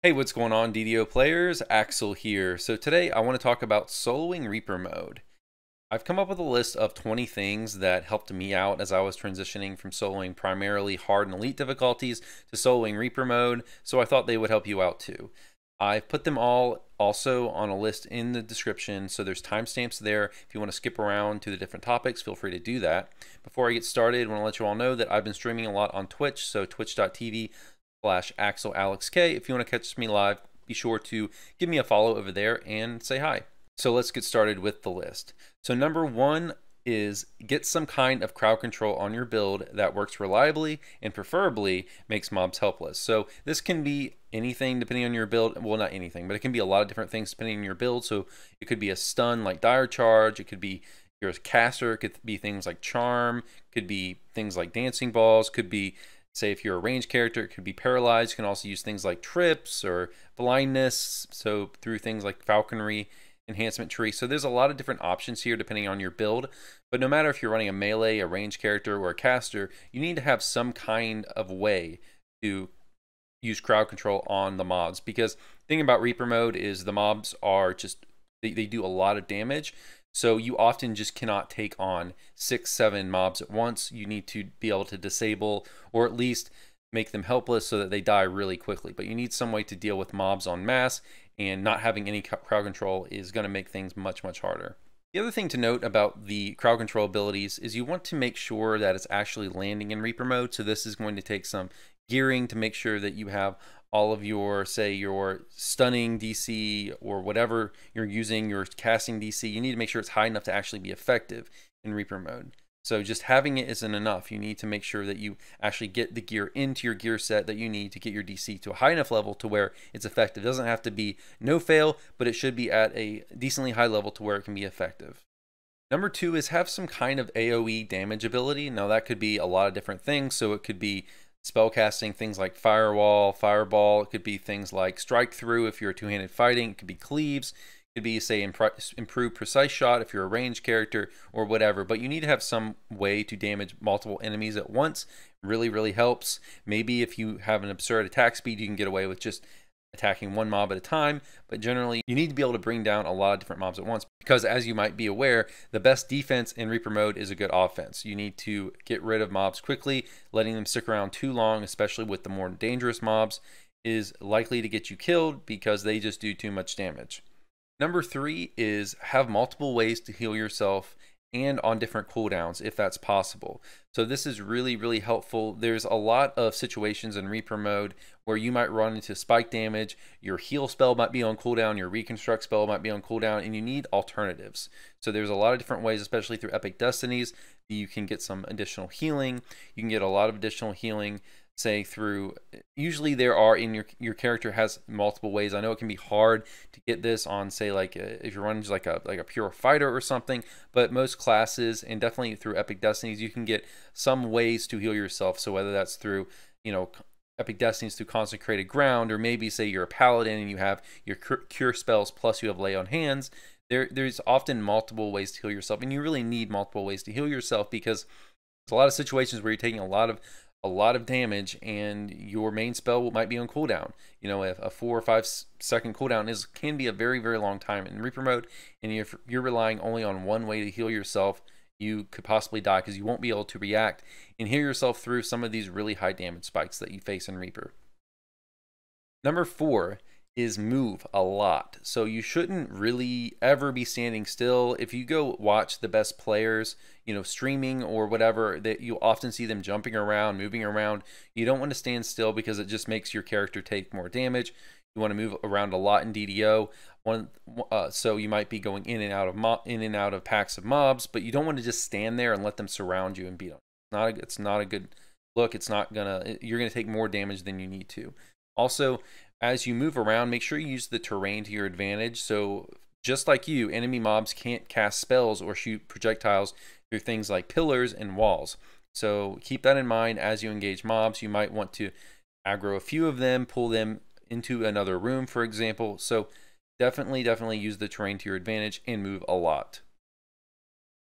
Hey, what's going on, DDO players? Axel here. So today I want to talk about soloing Reaper mode. I've come up with a list of 20 things that helped me out as I was transitioning from soloing primarily hard and elite difficulties to soloing Reaper mode, so I thought they would help you out too. I've put them all also on a list in the description, so there's timestamps there. If you want to skip around to the different topics, feel free to do that. Before I get started, I want to let you all know that I've been streaming a lot on Twitch, so twitch.tv/AxelAlexK. If you want to catch me live, be sure to give me a follow over there and say hi. So let's get started with the list. So number one is get some kind of crowd control on your build that works reliably and preferably makes mobs helpless. So this can be anything depending on your build. Well, not anything, but it can be a lot of different things depending on your build. So it could be a stun like dire charge. It could be you're a caster. It could be things like charm. It could be things like dancing balls. Could be, say, if you're a ranged character, it could be paralyzed. You can also use things like trips or blindness. So through things like falconry, enhancement tree. So there's a lot of different options here depending on your build, but no matter if you're running a melee, a ranged character, or a caster, you need to have some kind of way to use crowd control on the mobs, because the thing about Reaper mode is the mobs are just they do a lot of damage, so you often just cannot take on 6-7 mobs at once. You need to be able to disable or at least make them helpless so that they die really quickly, but you need some way to deal with mobs en masse, and not having any crowd control is going to make things much harder. The other thing to note about the crowd control abilities is you want to make sure that it's actually landing in Reaper mode. So this is going to take some gearing to make sure that you have all of your, say, your stunning DC or whatever you're using, your casting DC. You need to make sure it's high enough to actually be effective in Reaper mode. So just having it isn't enough. You need to make sure that you actually get the gear into your gear set that you need to get your DC to a high enough level to where it's effective. It doesn't have to be no fail, but it should be at a decently high level to where it can be effective. Number two is have some kind of AoE damage ability. Now that could be a lot of different things. So it could be spell casting, things like firewall, fireball. It could be things like strike through if you're two-handed fighting. It could be cleaves. Could be, say, improve precise shot if you're a ranged character or whatever, but you need to have some way to damage multiple enemies at once. Really helps. Maybe if you have an absurd attack speed, you can get away with just attacking one mob at a time, but generally you need to be able to bring down a lot of different mobs at once, because as you might be aware, the best defense in Reaper mode is a good offense. You need to get rid of mobs quickly. Letting them stick around too long, especially with the more dangerous mobs, is likely to get you killed because they just do too much damage. Number three is have multiple ways to heal yourself and on different cooldowns if that's possible. So this is really helpful. There's a lot of situations in Reaper mode where you might run into spike damage, your heal spell might be on cooldown, your reconstruct spell might be on cooldown, and you need alternatives. So there's a lot of different ways, especially through Epic Destinies, that you can get some additional healing. You can get a lot of additional healing, say through, usually there are in your character has multiple ways. I know it can be hard to get this on, say, like if you're running just like a pure fighter or something, but most classes and definitely through Epic Destinies you can get some ways to heal yourself. So whether that's through, you know, Epic Destinies through consecrated ground, or maybe say you're a paladin and you have your cure spells plus you have lay on hands, there's often multiple ways to heal yourself, and you really need multiple ways to heal yourself, because there's a lot of situations where you're taking a lot of damage and your main spell might be on cooldown. You know, if a 4 or 5 second cooldown can be a very long time in Reaper mode, and if you're relying only on one way to heal yourself, you could possibly die because you won't be able to react and heal yourself through some of these really high damage spikes that you face in Reaper. Number four is move a lot. So you shouldn't really ever be standing still. If you go watch the best players, you know, streaming or whatever, that you often see them jumping around, moving around. You don't want to stand still because it just makes your character take more damage. You want to move around a lot in DDO. So you might be going in and out of packs of mobs, but you don't want to just stand there and let them surround you and beat them. It's not a good look. You're gonna take more damage than you need to. Also, as you move around, make sure you use the terrain to your advantage. So just like you, enemy mobs can't cast spells or shoot projectiles through things like pillars and walls. So keep that in mind as you engage mobs. You might want to aggro a few of them, pull them into another room, for example. So definitely use the terrain to your advantage and move a lot.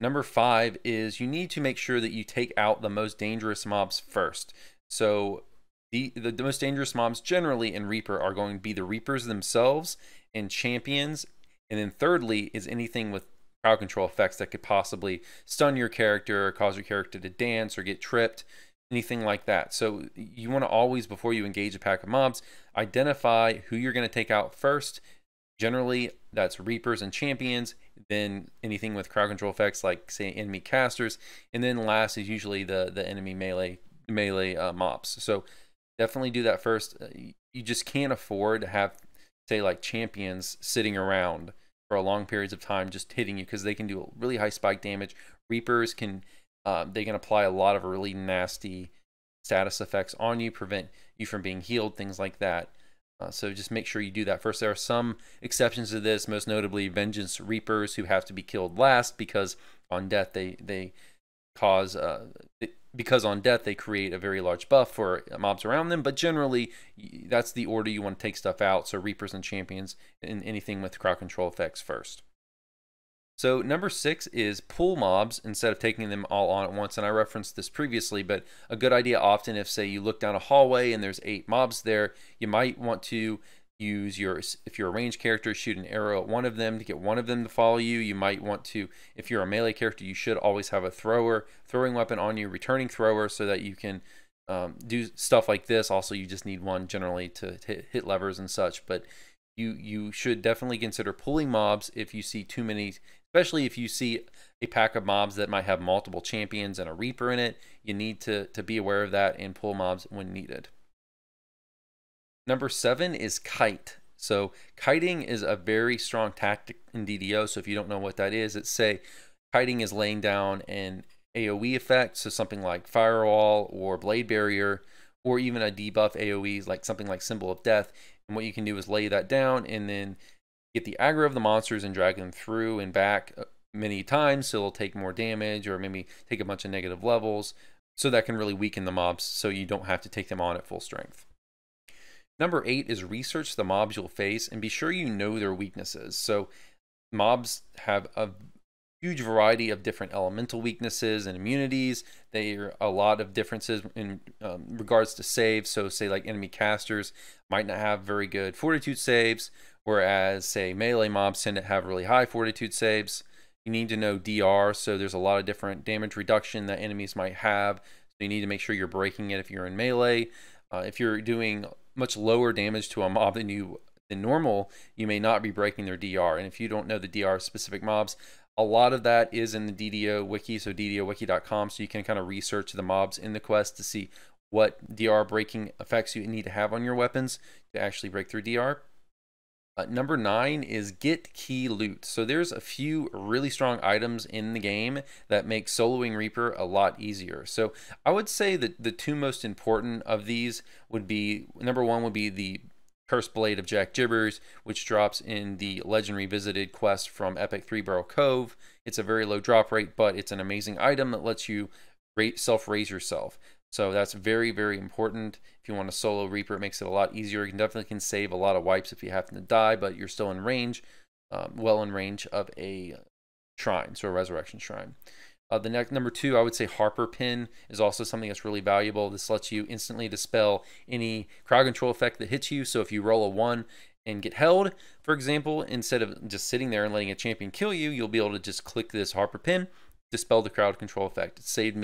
Number five is you need to make sure that you take out the most dangerous mobs first. So The most dangerous mobs generally in Reaper are going to be the Reapers themselves and champions. And then thirdly is anything with crowd control effects that could possibly stun your character or cause your character to dance or get tripped, anything like that. So you want to always, before you engage a pack of mobs, identify who you're going to take out first. Generally, that's Reapers and champions, then anything with crowd control effects like, say, enemy casters, and then last is usually the enemy melee mobs. So definitely do that first. You just can't afford to have, say, like champions sitting around for a long periods of time just hitting you, because they can do really high spike damage. Reapers can they can apply a lot of really nasty status effects on you, prevent you from being healed, things like that. So just make sure you do that first. There are some exceptions to this, most notably Vengeance Reapers, who have to be killed last because on death they cause because on death they create a very large buff for mobs around them. But generally, that's the order you want to take stuff out. So Reapers and champions and anything with crowd control effects first. So number 6 is pull mobs instead of taking them all on at once. And I referenced this previously, but a good idea often, if say you look down a hallway and there's 8 mobs there, you might want to use if you're a ranged character, shoot an arrow at one of them to get one of them to follow you. You might want to, if you're a melee character, you should always have a throwing weapon on you, returning thrower, so that you can do stuff like this. Also, you just need one generally to hit levers and such, but you should definitely consider pulling mobs if you see too many, especially if you see a pack of mobs that might have multiple champions and a Reaper in it. You need to be aware of that and pull mobs when needed. Number 7 is kite. So kiting is a very strong tactic in DDO. So if you don't know what that is, it's say kiting is laying down an AoE effect, so something like Firewall or Blade Barrier, or even a debuff AoE like something like Symbol of Death. And what you can do is lay that down and then get the aggro of the monsters and drag them through and back many times, so they'll take more damage or maybe take a bunch of negative levels. So that can really weaken the mobs, so you don't have to take them on at full strength. Number 8 is research the mobs you'll face and be sure you know their weaknesses. So mobs have a huge variety of different elemental weaknesses and immunities. There are a lot of differences in regards to saves. So say like enemy casters might not have very good fortitude saves, whereas say melee mobs tend to have really high fortitude saves. You need to know DR, so there's a lot of different damage reduction that enemies might have. So you need to make sure you're breaking it if you're in melee. If you're doing much lower damage to a mob than normal, you may not be breaking their DR. And if you don't know the DR of specific mobs, a lot of that is in the DDO wiki, so ddowiki.com, so you can kind of research the mobs in the quest to see what DR breaking effects you need to have on your weapons to actually break through DR. Number 9 is get key loot. So there's a few really strong items in the game that make soloing Reaper a lot easier. So I would say that the 2 most important of these would be, number 1 would be the Cursed Blade of Jack Gibbers, which drops in the Legend Revisited quest from Epic 3 Barrel Cove. It's a very low drop rate, but it's an amazing item that lets you self-raise yourself. So that's very, very important. If you want to solo Reaper, it makes it a lot easier. You can save a lot of wipes if you happen to die, but you're still in range, well in range of a shrine, so a resurrection shrine. The next, number 2, I would say Harper Pin is also something that's really valuable. This lets you instantly dispel any crowd control effect that hits you. So if you roll a 1 and get held, for example, instead of just sitting there and letting a champion kill you, you'll be able to just click this Harper Pin, dispel the crowd control effect. It saved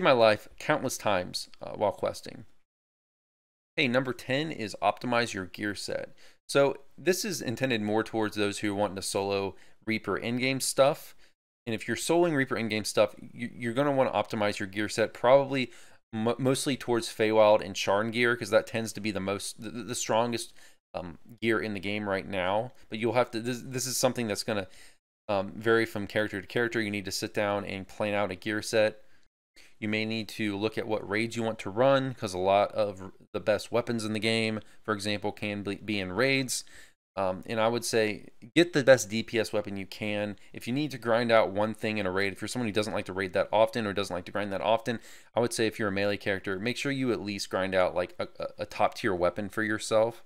my life countless times while questing. Hey, number 10 is optimize your gear set. So this is intended more towards those who are wanting to solo Reaper in-game stuff. And if you're soloing Reaper in-game stuff, you're going to want to optimize your gear set, probably mostly towards Feywild and Sharn gear, because that tends to be the strongest gear in the game right now. But you'll have to, this is something that's going to vary from character to character. You need to sit down and plan out a gear set. You may need to look at what raids you want to run, because a lot of the best weapons in the game, for example, can be in raids. And I would say get the best DPS weapon you can. If you need to grind out one thing in a raid, if you're someone who doesn't like to raid that often or doesn't like to grind that often, I would say if you're a melee character, make sure you at least grind out like a top tier weapon for yourself.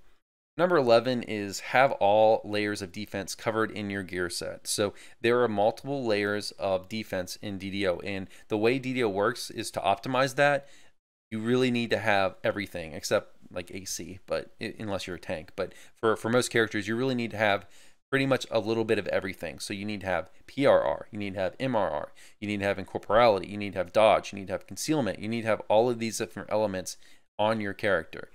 Number 11 is have all layers of defense covered in your gear set. So there are multiple layers of defense in DDO, and the way DDO works is to optimize that. you really need to have everything except like AC, but unless you're a tank. But for most characters, you really need to have pretty much a little bit of everything. So you need to have PRR, you need to have MRR, you need to have incorporality, you need to have dodge, you need to have concealment, you need to have all of these different elements on your character.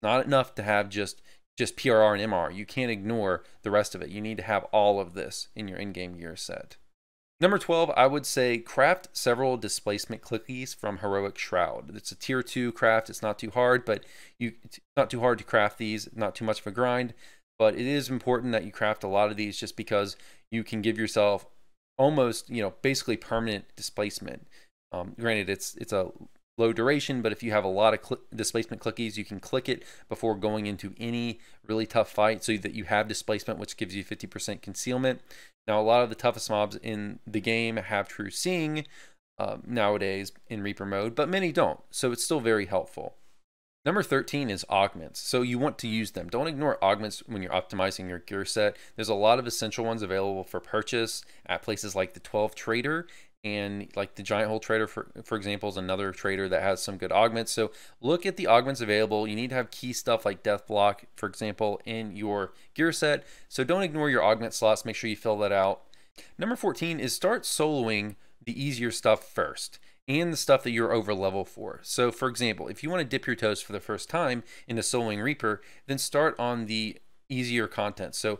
Not enough to have just PRR and MR. You can't ignore the rest of it. You need to have all of this in your in-game gear set. Number 12, I would say craft several displacement clickies from Heroic Shroud. It's a tier 2 craft. It's not too hard, but it's not too hard to craft these, not too much of a grind. But it is important that you craft a lot of these just because you can give yourself almost, basically permanent displacement. Granted, it's a low duration, but if you have a lot of displacement clickies, you can click it before going into any really tough fight so that you have displacement, which gives you 50% concealment. Now, a lot of the toughest mobs in the game have true seeing nowadays in Reaper mode, but many don't, so it's still very helpful. Number 13 is augments. So you want to use them. Don't ignore augments when you're optimizing your gear set. There's a lot of essential ones available for purchase at places like the 12 Trader, and like the Giant Hole Trader, for example, is another trader that has some good augments. So look at the augments available. You need to have key stuff like Death Block, for example, in your gear set. So don't ignore your augment slots. Make sure you fill that out. Number 14 is start soloing the easier stuff first and the stuff that you're over level for. So for example, if you want to dip your toes for the first time into soloing Reaper, then start on the easier content. So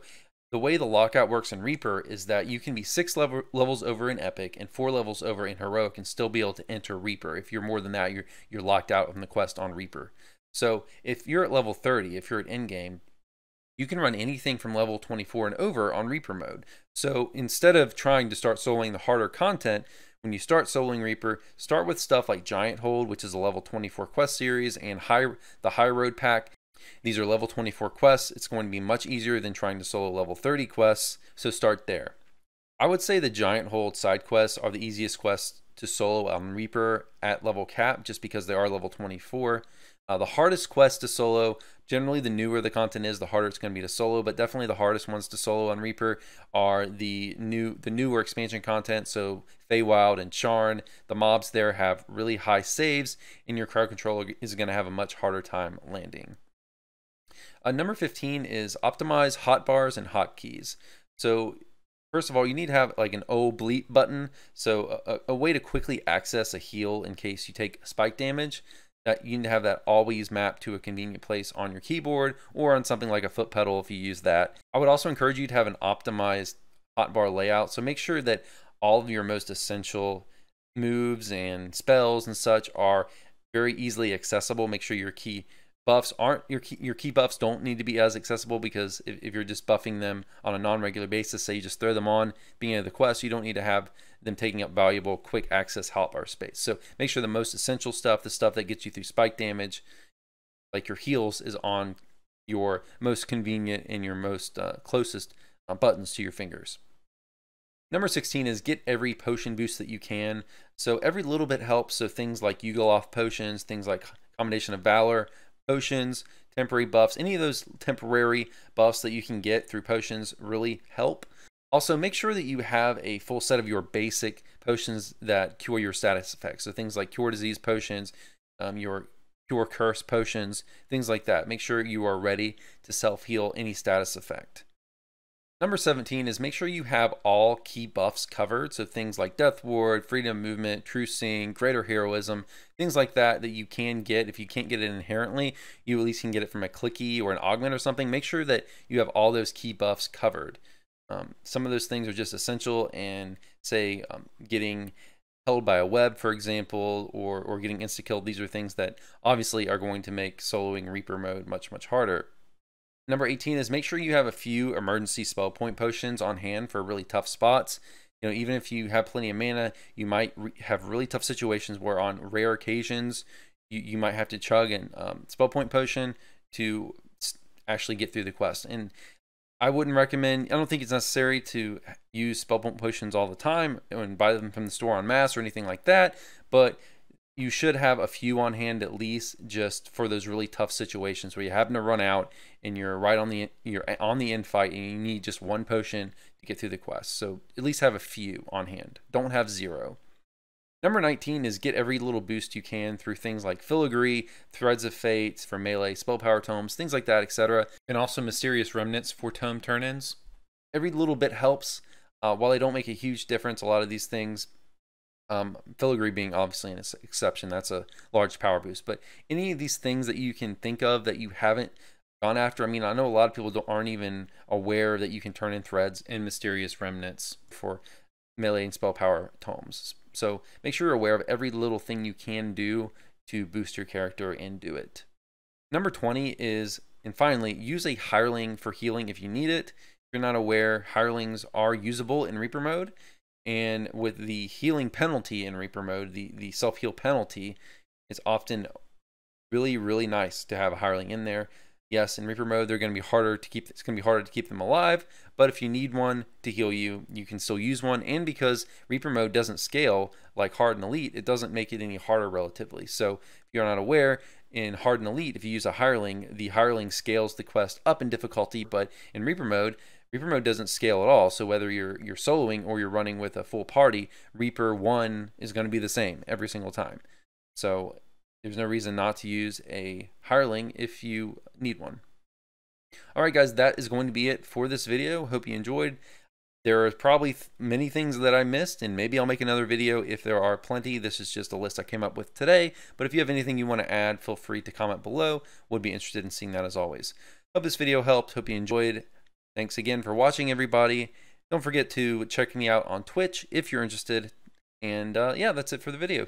the way the lockout works in Reaper is that you can be 6 levels over in Epic and 4 levels over in Heroic and still be able to enter Reaper. If you're more than that, you're locked out from the quest on Reaper. So if you're at level 30, if you're at endgame, you can run anything from level 24 and over on Reaper mode. So instead of trying to start soloing the harder content, when you start soloing Reaper, start with stuff like Giant Hold, which is a level 24 quest series, and the High Road pack. These are level 24 quests. It's going to be much easier than trying to solo level 30 quests, so start there. I would say the Giant Hold side quests are the easiest quests to solo on Reaper at level cap, just because they are level 24. The hardest quest to solo, generally the newer the content is, the harder it's going to be to solo, but definitely the hardest ones to solo on Reaper are the newer expansion content, so Feywild and Charn. The mobs there have really high saves, and your crowd controller is going to have a much harder time landing. Number 15 is optimize hotbars and hotkeys. So first of all, you need to have like an O bleep button, so a way to quickly access a heal in case you take spike damage. That you need to have that always mapped to a convenient place on your keyboard or on something like a foot pedal if you use that. I would also encourage you to have an optimized hotbar layout, so make sure that all of your most essential moves and spells and such are very easily accessible. Make sure your key buffs your key buffs don't need to be as accessible, because if you're just buffing them on a non-regular basis, say you just throw them on beginning of the quest, you don't need to have them taking up valuable quick access hotbar space. So make sure the most essential stuff, the stuff that gets you through spike damage, like your heals, is on your most convenient and your most closest buttons to your fingers. Number 16 is get every potion boost that you can. So every little bit helps. So things like Yugoloth potions, things like Commendation of Valor potions, temporary buffs, any of those temporary buffs that you can get through potions really help. Also, make sure that you have a full set of your basic potions that cure your status effects. So things like Cure Disease potions, your Cure Curse potions, things like that. Make sure you are ready to self-heal any status effect. Number 17 is make sure you have all key buffs covered. So things like Death Ward, Freedom Movement, True Seeing, Greater Heroism, things like that that you can get. If you can't get it inherently, you at least can get it from a clicky or an augment or something. Make sure that you have all those key buffs covered. Some of those things are just essential, and say getting held by a web, for example, or getting insta-killed. These are things that obviously are going to make soloing Reaper mode much, much harder. Number 18 is make sure you have a few emergency spell point potions on hand for really tough spots. Even if you have plenty of mana, you might have really tough situations where on rare occasions you might have to chug a spell point potion to actually get through the quest. And I wouldn't recommend, I don't think it's necessary to use spell point potions all the time and buy them from the store en masse or anything like that, but you should have a few on hand at least, just for those really tough situations where you happen to run out and you're on the end fight and you need just one potion to get through the quest. So at least have a few on hand. Don't have zero. Number 19 is get every little boost you can through things like Filigree, Threads of Fate for melee, spell power tomes, things like that, etc. And also Mysterious Remnants for tome turn-ins. Every little bit helps. While they don't make a huge difference, a lot of these things, Filigree being obviously an exception, that's a large power boost. But any of these things that you can think of that you haven't gone after, I mean, I know a lot of people aren't even aware that you can turn in Threads and Mysterious Remnants for melee and spell power tomes. So make sure you're aware of every little thing you can do to boost your character and do it. Number 20 is, and finally, use a hireling for healing if you need it. If you're not aware, hirelings are usable in Reaper mode, and with the healing penalty in Reaper mode, the self-heal penalty, it's often really, really nice to have a hireling in there. Yes, in Reaper mode, they're going to be harder to keep. It's going to be harder to keep them alive. But if you need one to heal you, you can still use one. And because Reaper mode doesn't scale like Hard and Elite, it doesn't make it any harder relatively. So if you're not aware, in Hard and Elite, if you use a hireling, the hireling scales the quest up in difficulty. But in Reaper mode doesn't scale at all. So whether you're soloing or you're running with a full party, Reaper 1 is going to be the same every single time. So there's no reason not to use a hireling if you need one. All right, guys, that is going to be it for this video. Hope you enjoyed. There are probably many things that I missed, and maybe I'll make another video if there are plenty. This is just a list I came up with today. But if you have anything you want to add, feel free to comment below. Would be interested in seeing that as always. Hope this video helped. Hope you enjoyed. Thanks again for watching, everybody. Don't forget to check me out on Twitch if you're interested. And yeah, that's it for the video.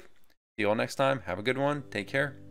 See you all next time. Have a good one. Take care.